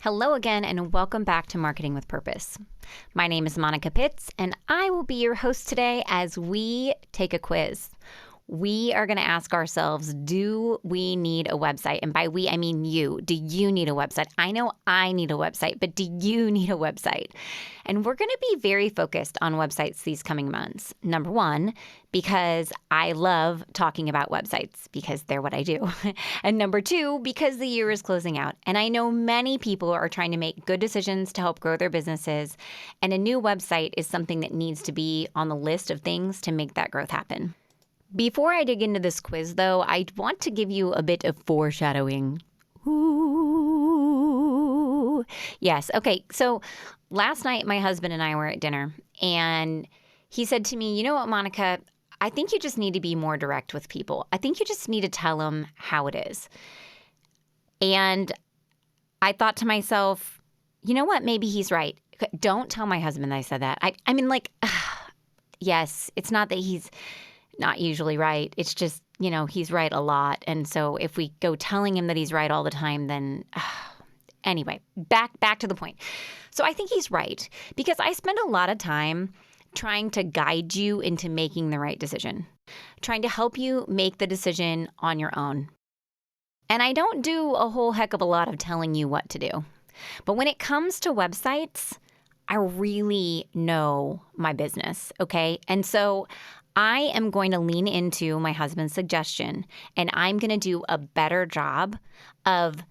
Hello again, and welcome back to Marketing with Purpose. My name is Monica Pitts, and I will be your host today as we take a quiz. We are going to ask ourselves, do we need a website? And by we, I mean you. Do you need a website? I know I need a website, but do you need a website? And we're going to be very focused on websites these coming months. Number one, because I love talking about websites because they're what I do. And number two, because the year is closing out. And I know many people are trying to make good decisions to help grow their businesses. And a new website is something that needs to be on the list of things to make that growth happen. Before I dig into this quiz, though, I want to give you a bit of foreshadowing. Ooh. Yes. Okay. So last night, my husband and I were at dinner, and he said to me, you know what, Monica, I think you just need to be more direct with people. I think you just need to tell them how it is. And I thought to myself, you know what? Maybe he's right. Don't tell my husband that I said that. I mean, yes, it's not that he's not usually right. It's just, he's right a lot. And so if we go telling him that he's right all the time, then anyway, back to the point. So I think he's right because I spend a lot of time trying to guide you into making the right decision, trying to help you make the decision on your own. And I don't do a whole heck of a lot of telling you what to do. But when it comes to websites, I really know my business, okay? And so I am going to lean into my husband's suggestion, and I'm going to do a better job of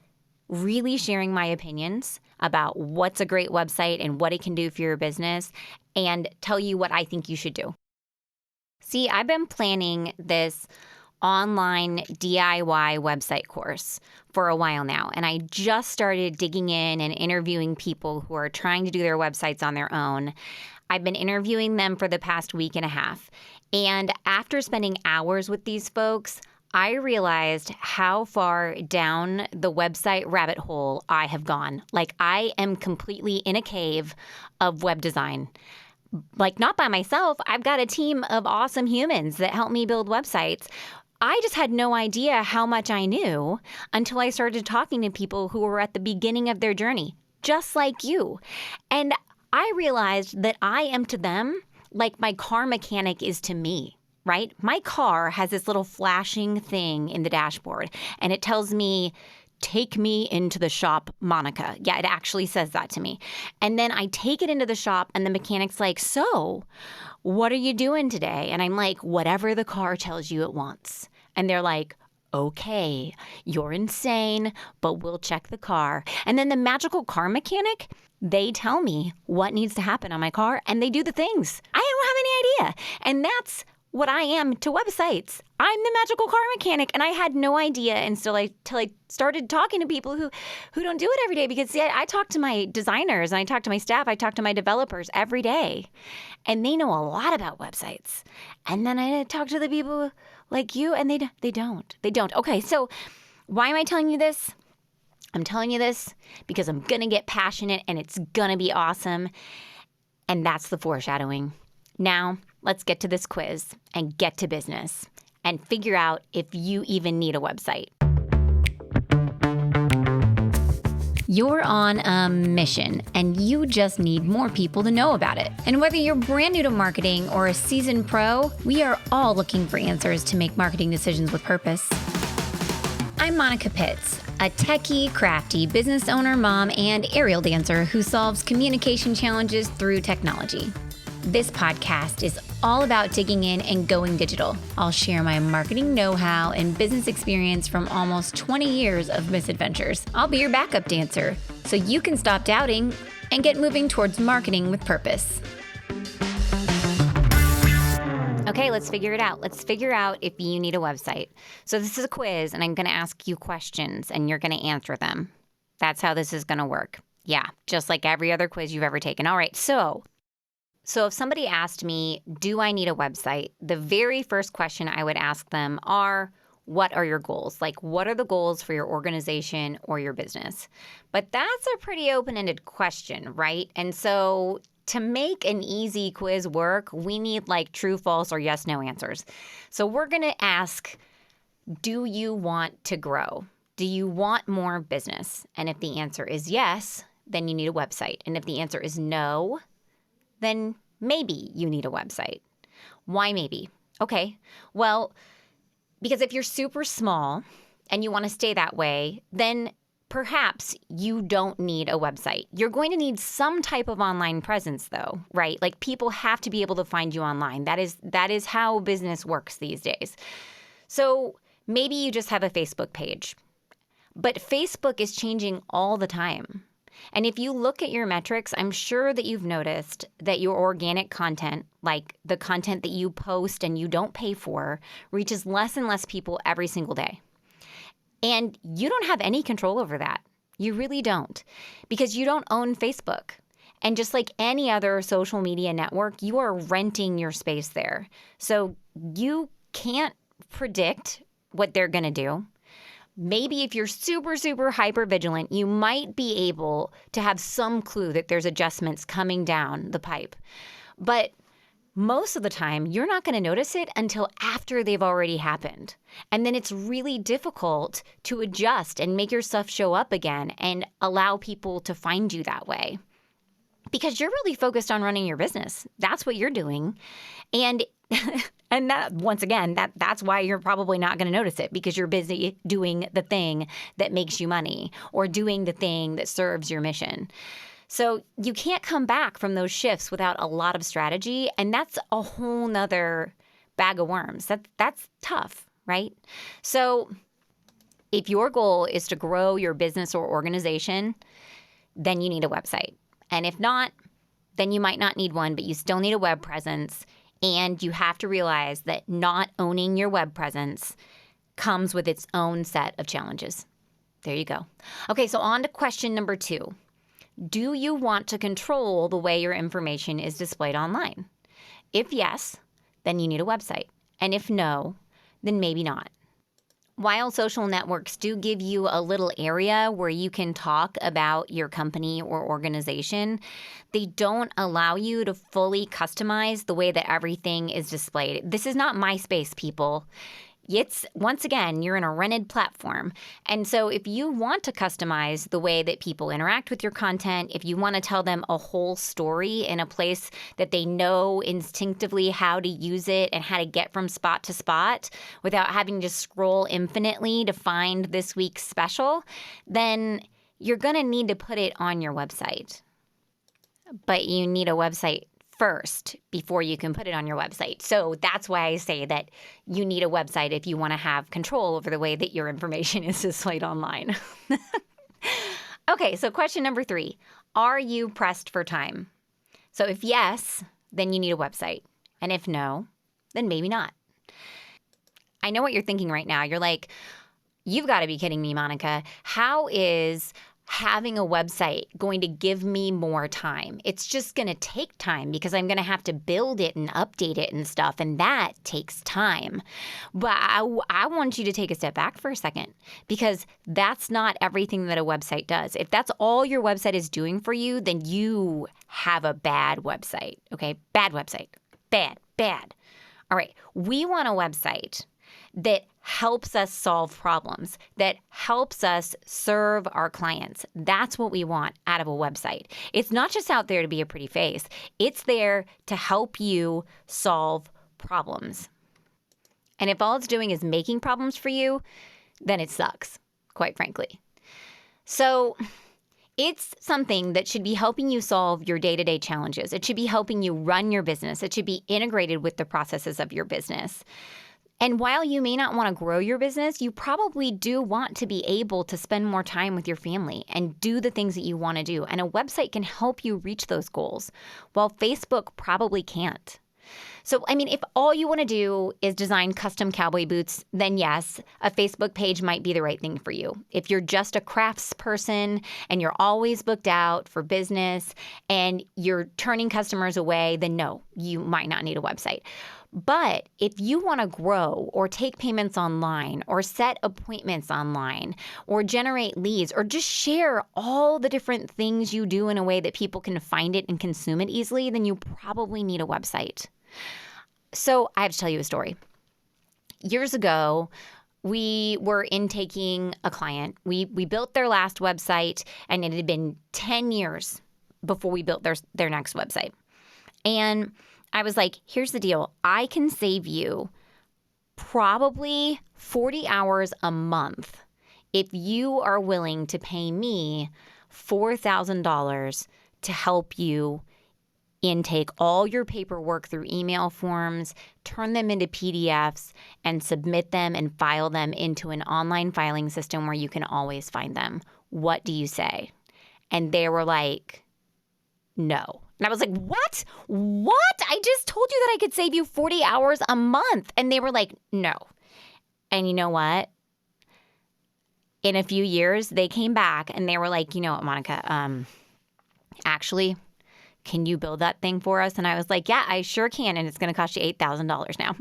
really sharing my opinions about what's a great website and what it can do for your business and tell you what I think you should do. See, I've been planning this online DIY website course for a while now, and I just started digging in and interviewing people who are trying to do their websites on their own. I've been interviewing them for the past week and a half. And after spending hours with these folks, I realized how far down the website rabbit hole I have gone. Like, I am completely in a cave of web design. Like, not by myself. I've got a team of awesome humans that help me build websites. I just had no idea how much I knew until I started talking to people who were at the beginning of their journey, just like you. And I realized that I am to them like my car mechanic is to me, right? My car has this little flashing thing in the dashboard, and it tells me, take me into the shop, Monica. Yeah, it actually says that to me. And then I take it into the shop, and the mechanic's like, so what are you doing today? And I'm like, whatever the car tells you it wants. And they're like, okay, you're insane, but we'll check the car. And then the magical car mechanic, they tell me what needs to happen on my car, and they do the things. I don't have any idea. And that's what I am to websites. I'm the magical car mechanic, and I had no idea until I started talking to people who don't do it every day. Because I talk to my designers, and I talk to my staff, I talk to my developers every day, and they know a lot about websites. And then I talk to the people like you, and they don't. Okay, so why am I telling you this? I'm telling you this because I'm going to get passionate and it's going to be awesome. And that's the foreshadowing. Now, let's get to this quiz and get to business and figure out if you even need a website. You're on a mission and you just need more people to know about it. And whether you're brand new to marketing or a seasoned pro, we are all looking for answers to make marketing decisions with purpose. I'm Monica Pitts, a techie, crafty business owner, mom, and aerial dancer who solves communication challenges through technology. This podcast is all about digging in and going digital. I'll share my marketing know-how and business experience from almost 20 years of misadventures. I'll be your backup dancer so you can stop doubting and get moving towards marketing with purpose. Okay, let's figure it out. Let's figure out if you need a website. So this is a quiz, and I'm going to ask you questions, and you're going to answer them. That's how this is going to work. Yeah, just like every other quiz you've ever taken. All right, so if somebody asked me, do I need a website? The very first question I would ask them are, what are your goals? Like, what are the goals for your organization or your business? But that's a pretty open-ended question, right? And so to make an easy quiz work, we need like true, false, or yes, no answers. So we're going to ask, do you want to grow? Do you want more business? And if the answer is yes, then you need a website. And if the answer is no, then maybe you need a website. Why maybe? Okay, well, because if you're super small and you want to stay that way, then perhaps you don't need a website. You're going to need some type of online presence though, right? Like people have to be able to find you online. That is how business works these days. So maybe you just have a Facebook page. But Facebook is changing all the time. And if you look at your metrics, I'm sure that you've noticed that your organic content, like the content that you post and you don't pay for, reaches less and less people every single day. And you don't have any control over that. You really don't, because you don't own Facebook. And just like any other social media network, you are renting your space there. So you can't predict what they're going to do. Maybe if you're super, super hyper vigilant, you might be able to have some clue that there's adjustments coming down the pipe. But most of the time, you're not going to notice it until after they've already happened. And then it's really difficult to adjust and make your stuff show up again and allow people to find you that way. Because you're really focused on running your business. That's what you're doing. And and that, once again, that's why you're probably not going to notice it, because you're busy doing the thing that makes you money or doing the thing that serves your mission. So you can't come back from those shifts without a lot of strategy. And that's a whole nother bag of worms. That's tough, right? So if your goal is to grow your business or organization, then you need a website. And if not, then you might not need one, but you still need a web presence. And you have to realize that not owning your web presence comes with its own set of challenges. There you go. Okay, so on to question number 2. Do you want to control the way your information is displayed online? If yes, then you need a website. And if no, then maybe not. While social networks do give you a little area where you can talk about your company or organization, they don't allow you to fully customize the way that everything is displayed. This is not MySpace, people. It's, once again, you're in a rented platform. And so if you want to customize the way that people interact with your content, if you want to tell them a whole story in a place that they know instinctively how to use it and how to get from spot to spot without having to scroll infinitely to find this week's special, then you're going to need to put it on your website. But you need a website first before you can put it on your website. So that's why I say that you need a website if you want to have control over the way that your information is displayed online. Okay, so question number 3. Are you pressed for time? So if yes, then you need a website. And if no, then maybe not. I know what you're thinking right now. You're like, you've got to be kidding me, Monica. How is having a website going to give me more time? It's just going to take time because I'm going to have to build it and update it and stuff, and that takes time. But I want you to take a step back for a second, because that's not everything that a website does. If that's all your website is doing for you, then you have a bad website, okay? Bad website. Bad. All right, we want a website that helps us solve problems, that helps us serve our clients. That's what we want out of a website. It's not just out there to be a pretty face. It's there to help you solve problems. And if all it's doing is making problems for you, then it sucks, quite frankly. So it's something that should be helping you solve your day-to-day challenges. It should be helping you run your business. It should be integrated with the processes of your business. And while you may not want to grow your business, you probably do want to be able to spend more time with your family and do the things that you want to do. And a website can help you reach those goals, while Facebook probably can't. So, I mean, if all you want to do is design custom cowboy boots, then yes, a Facebook page might be the right thing for you. If you're just a crafts person and you're always booked out for business and you're turning customers away, then no, you might not need a website. But if you want to grow or take payments online or set appointments online or generate leads or just share all the different things you do in a way that people can find it and consume it easily, then you probably need a website. So I have to tell you a story. Years ago, we were intaking a client. We built their last website, and it had been 10 years before we built their next website. And I was like, here's the deal. I can save you probably 40 hours a month if you are willing to pay me $4,000 to help you intake all your paperwork through email forms, turn them into PDFs, and submit them and file them into an online filing system where you can always find them. What do you say? And they were like, no. And I was like, what? What? I just told you that I could save you 40 hours a month. And they were like, no. And you know what? In a few years, they came back and they were like, you know what, Monica, actually, can you build that thing for us? And I was like, yeah, I sure can. And it's going to cost you $8,000 now.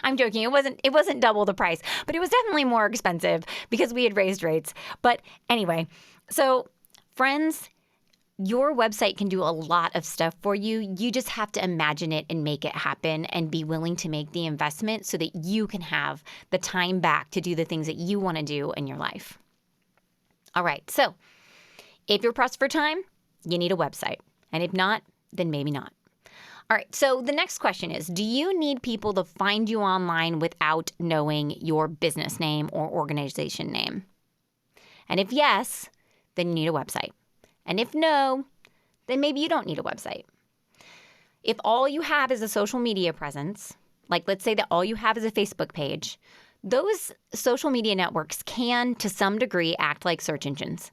I'm joking. It wasn't double the price, but it was definitely more expensive because we had raised rates. But anyway, so friends, your website can do a lot of stuff for you. You just have to imagine it and make it happen and be willing to make the investment so that you can have the time back to do the things that you want to do in your life. All right. So if you're pressed for time, you need a website. And if not, then maybe not. All right. So the next question is, do you need people to find you online without knowing your business name or organization name? And if yes, then you need a website. And if no, then maybe you don't need a website. If all you have is a social media presence, like let's say that all you have is a Facebook page, those social media networks can, to some degree, act like search engines.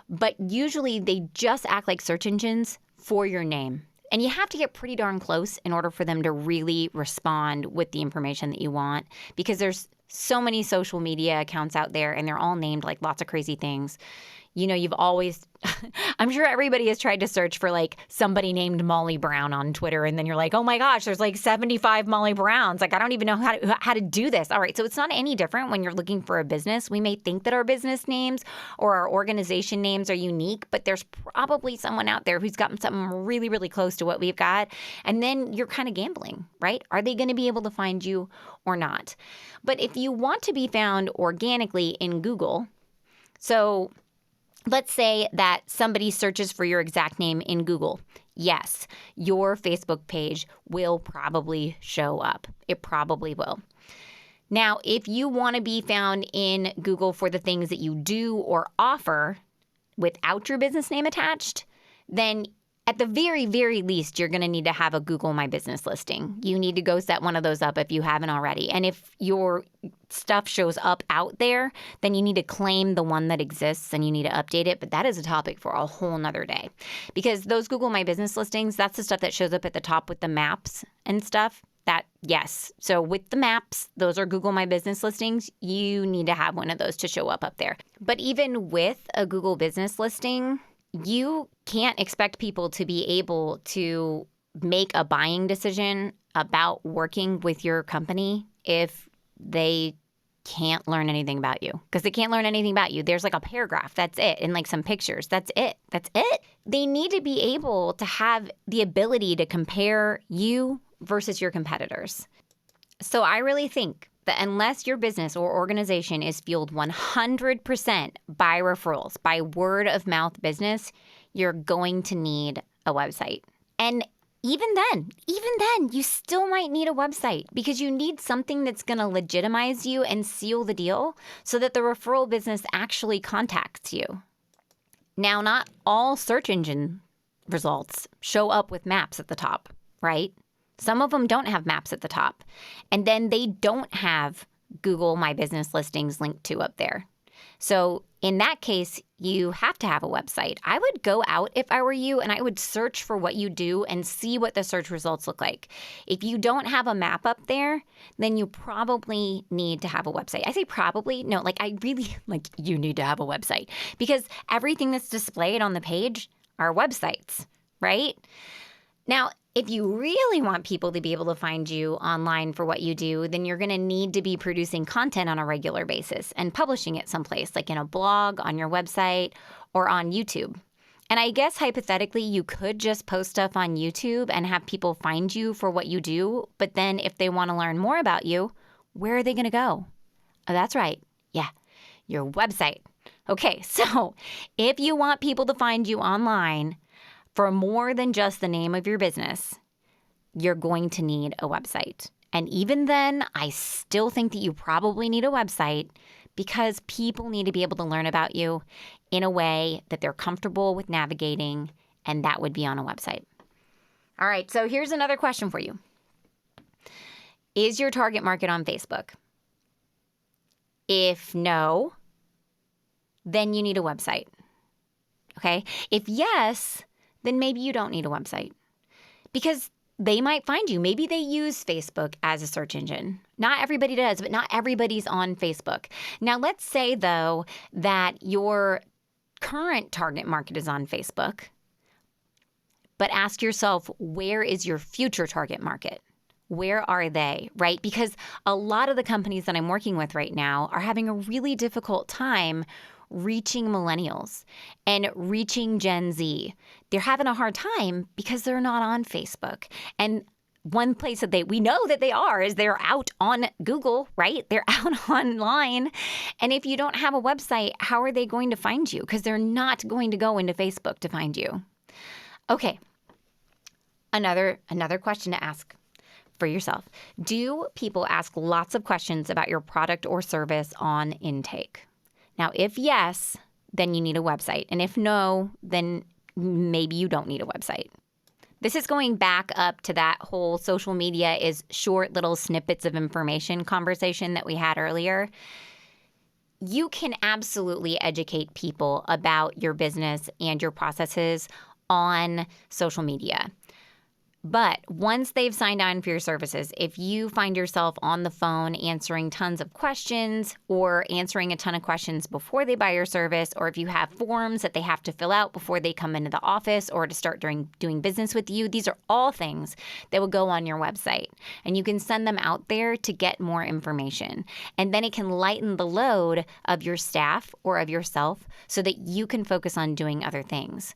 But usually they just act like search engines for your name. And you have to get pretty darn close in order for them to really respond with the information that you want, because there's so many social media accounts out there and they're all named like lots of crazy things. You know, you've always, I'm sure everybody has tried to search for like somebody named Molly Brown on Twitter. And then you're like, oh my gosh, there's like 75 Molly Browns. Like, I don't even know how to do this. All right. So it's not any different when you're looking for a business. We may think that our business names or our organization names are unique, but there's probably someone out there who's gotten something really, really close to what we've got. And then you're kind of gambling, right? Are they going to be able to find you or not? But if you want to be found organically in Google, so let's say that somebody searches for your exact name in Google. Yes, your Facebook page will probably show up. It probably will. Now, if you want to be found in Google for the things that you do or offer without your business name attached, then at the very, very least, you're going to need to have a Google My Business listing. You need to go set one of those up if you haven't already. And if your stuff shows up out there, then you need to claim the one that exists and you need to update it. But that is a topic for a whole nother day. Because those Google My Business listings, that's the stuff that shows up at the top with the maps and stuff. That, yes. So with the maps, those are Google My Business listings. You need to have one of those to show up there. But even with a Google Business listing, you can't expect people to be able to make a buying decision about working with your company if they can't learn anything about you. Because they can't learn anything about you. There's like a paragraph. That's it. And like some pictures. That's it. That's it. They need to be able to have the ability to compare you versus your competitors. So I really think that unless your business or organization is fueled 100% by referrals, by word of mouth business, you're going to need a website. And even then, you still might need a website because you need something that's going to legitimize you and seal the deal so that the referral business actually contacts you. Now, not all search engine results show up with maps at the top, right? Some of them don't have maps at the top. And then they don't have Google My Business listings linked to up there. So in that case, you have to have a website. I would go out if I were you and I would search for what you do and see what the search results look like. If you don't have a map up there, then you probably need to have a website. I say probably. No, like I really you need to have a website because everything that's displayed on the page are websites, right? Now, if you really want people to be able to find you online for what you do, then you're going to need to be producing content on a regular basis and publishing it someplace, like in a blog, on your website, or on YouTube. And I guess hypothetically, you could just post stuff on YouTube and have people find you for what you do. But then if they want to learn more about you, where are they going to go? Oh, that's right. Yeah, your website. Okay, so if you want people to find you online for more than just the name of your business, you're going to need a website. And even then, I still think that you probably need a website because people need to be able to learn about you in a way that they're comfortable with navigating, and that would be on a website. All right, so here's another question for you. Is your target market on Facebook? If no, then you need a website. Okay? If yes, then maybe you don't need a website because they might find you. Maybe they use Facebook as a search engine. Not everybody does, but not everybody's on Facebook. Now, let's say, though, that your current target market is on Facebook, but ask yourself, where is your future target market? Where are they, right? Because a lot of the companies that I'm working with right now are having a really difficult time reaching millennials and reaching Gen Z. They're having a hard time because they're not on Facebook. And one place that we know that they are is they're out on Google, right? They're out online. And if you don't have a website, how are they going to find you? Because they're not going to go into Facebook to find you. Okay, another question to ask for yourself. Do people ask lots of questions about your product or service on intake? Now, if yes, then you need a website. And if no, then maybe you don't need a website. This is going back up to that whole social media is short little snippets of information conversation that we had earlier. You can absolutely educate people about your business and your processes on social media. But once they've signed on for your services, if you find yourself on the phone answering tons of questions or answering a ton of questions before they buy your service, or if you have forms that they have to fill out before they come into the office or to start doing business with you, these are all things that will go on your website. And you can send them out there to get more information. And then it can lighten the load of your staff or of yourself so that you can focus on doing other things.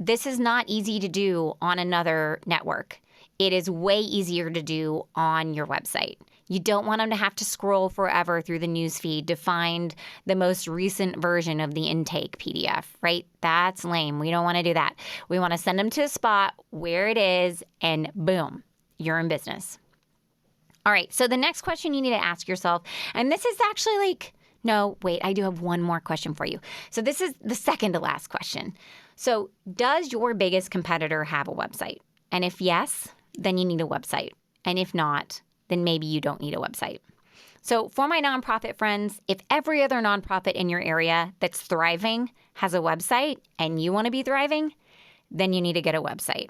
This is not easy to do on another network. It is way easier to do on your website. You don't want them to have to scroll forever through the newsfeed to find the most recent version of the intake PDF, right? That's lame. We don't want to do that. We want to send them to a spot where it is, and boom, you're in business. All right, so the next question you need to ask yourself, and this is actually no, wait, I do have one more question for you. So this is the second to last question. So does your biggest competitor have a website? And if yes, then you need a website. And if not, then maybe you don't need a website. So for my nonprofit friends, if every other nonprofit in your area that's thriving has a website and you want to be thriving, then you need to get a website.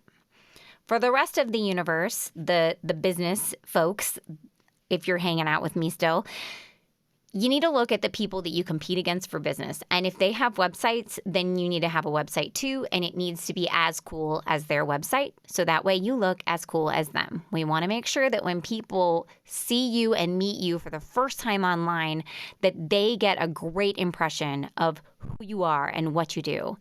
For the rest of the universe, the business folks, if you're hanging out with me still, you need to look at the people that you compete against for business. And if they have websites, then you need to have a website too, and it needs to be as cool as their website. So that way you look as cool as them. We want to make sure that when people see you and meet you for the first time online, that they get a great impression of who you are and what you do.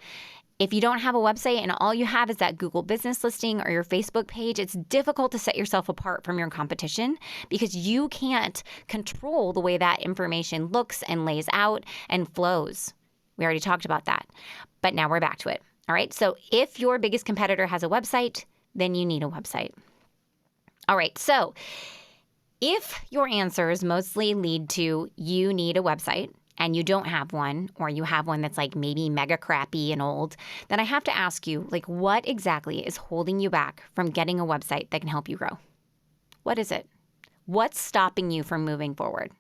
If you don't have a website and all you have is that Google business listing or your Facebook page, it's difficult to set yourself apart from your competition because you can't control the way that information looks and lays out and flows. We already talked about that, but now we're back to it. All right, so if your biggest competitor has a website, then you need a website. All right, so if your answers mostly lead to you need a website, and you don't have one, or you have one that's maybe mega crappy and old, then I have to ask you, what exactly is holding you back from getting a website that can help you grow? What is it? What's stopping you from moving forward?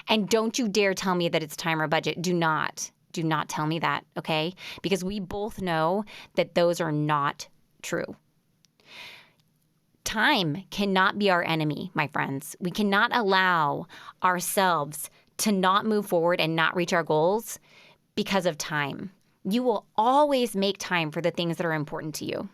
And don't you dare tell me that it's time or budget. Do not tell me that, okay? Because we both know that those are not true. Time cannot be our enemy, my friends. We cannot allow ourselves to not move forward and not reach our goals because of time. You will always make time for the things that are important to you.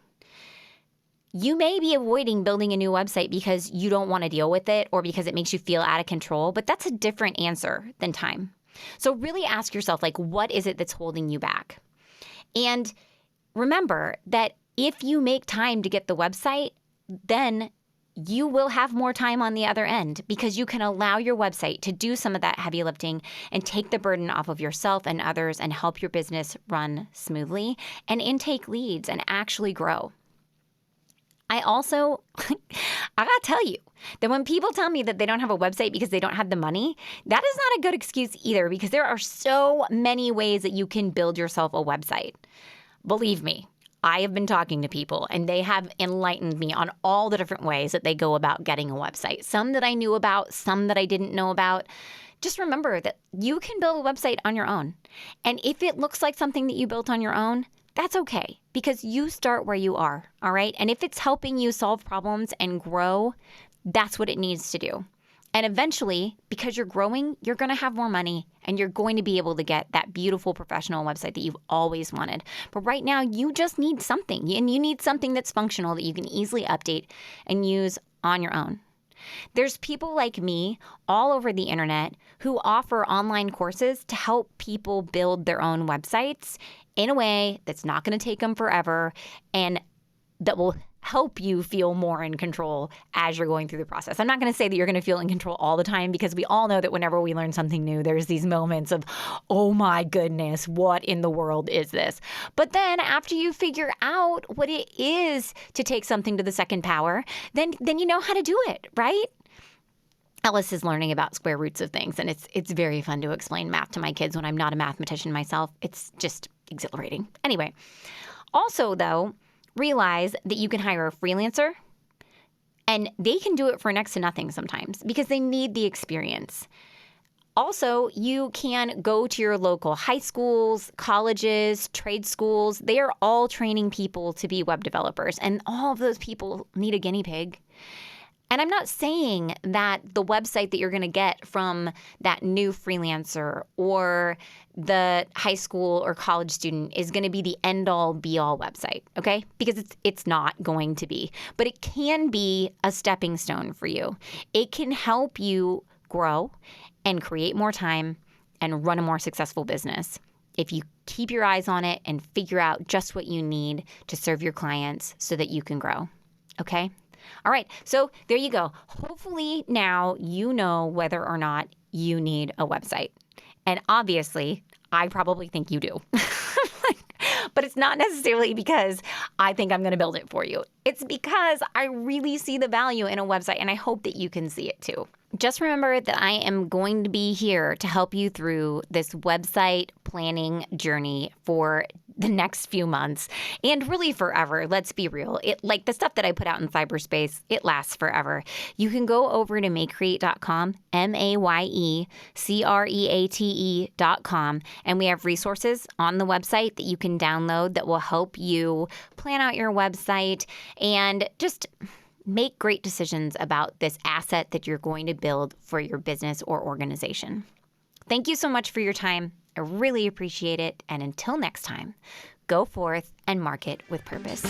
You may be avoiding building a new website because you don't want to deal with it or because it makes you feel out of control, but that's a different answer than time. So really ask yourself, what is it that's holding you back? And remember that if you make time to get the website, then you will have more time on the other end because you can allow your website to do some of that heavy lifting and take the burden off of yourself and others and help your business run smoothly and intake leads and actually grow. I also, I gotta tell you that when people tell me that they don't have a website because they don't have the money, that is not a good excuse either, because there are so many ways that you can build yourself a website. Believe me, I have been talking to people and they have enlightened me on all the different ways that they go about getting a website. Some that I knew about, some that I didn't know about. Just remember that you can build a website on your own. And if it looks like something that you built on your own, that's okay, because you start where you are, all right? And if it's helping you solve problems and grow, that's what it needs to do. And eventually, because you're growing, you're going to have more money and you're going to be able to get that beautiful professional website that you've always wanted. But right now, you just need something, and you need something that's functional that you can easily update and use on your own. There's people like me all over the internet who offer online courses to help people build their own websites in a way that's not going to take them forever and that will help you feel more in control as you're going through the process. I'm not going to say that you're going to feel in control all the time, because we all know that whenever we learn something new, there's these moments of, oh my goodness, what in the world is this? But then after you figure out what it is to take something to the second power, then you know how to do it, right? Ellis is learning about square roots of things, and it's very fun to explain math to my kids when I'm not a mathematician myself. It's just exhilarating. Anyway, also though, realize that you can hire a freelancer and they can do it for next to nothing sometimes because they need the experience. Also, you can go to your local high schools, colleges, trade schools. They are all training people to be web developers, and all of those people need a guinea pig. And I'm not saying that the website that you're going to get from that new freelancer or the high school or college student is going to be the end-all, be-all website, okay? Because it's not going to be. But it can be a stepping stone for you. It can help you grow and create more time and run a more successful business if you keep your eyes on it and figure out just what you need to serve your clients so that you can grow, okay? All right, so there you go. Hopefully now you know whether or not you need a website. And obviously, I probably think you do. But it's not necessarily because I think I'm going to build it for you. It's because I really see the value in a website, and I hope that you can see it too. Just remember that I am going to be here to help you through this website planning journey for the next few months and really forever. Let's be real. Like the stuff that I put out in cyberspace, it lasts forever. You can go over to mayecreate.com, MAYECREATE.com, and we have resources on the website that you can download that will help you plan out your website and just make great decisions about this asset that you're going to build for your business or organization. Thank you so much for your time. I really appreciate it. And until next time, go forth and market with purpose.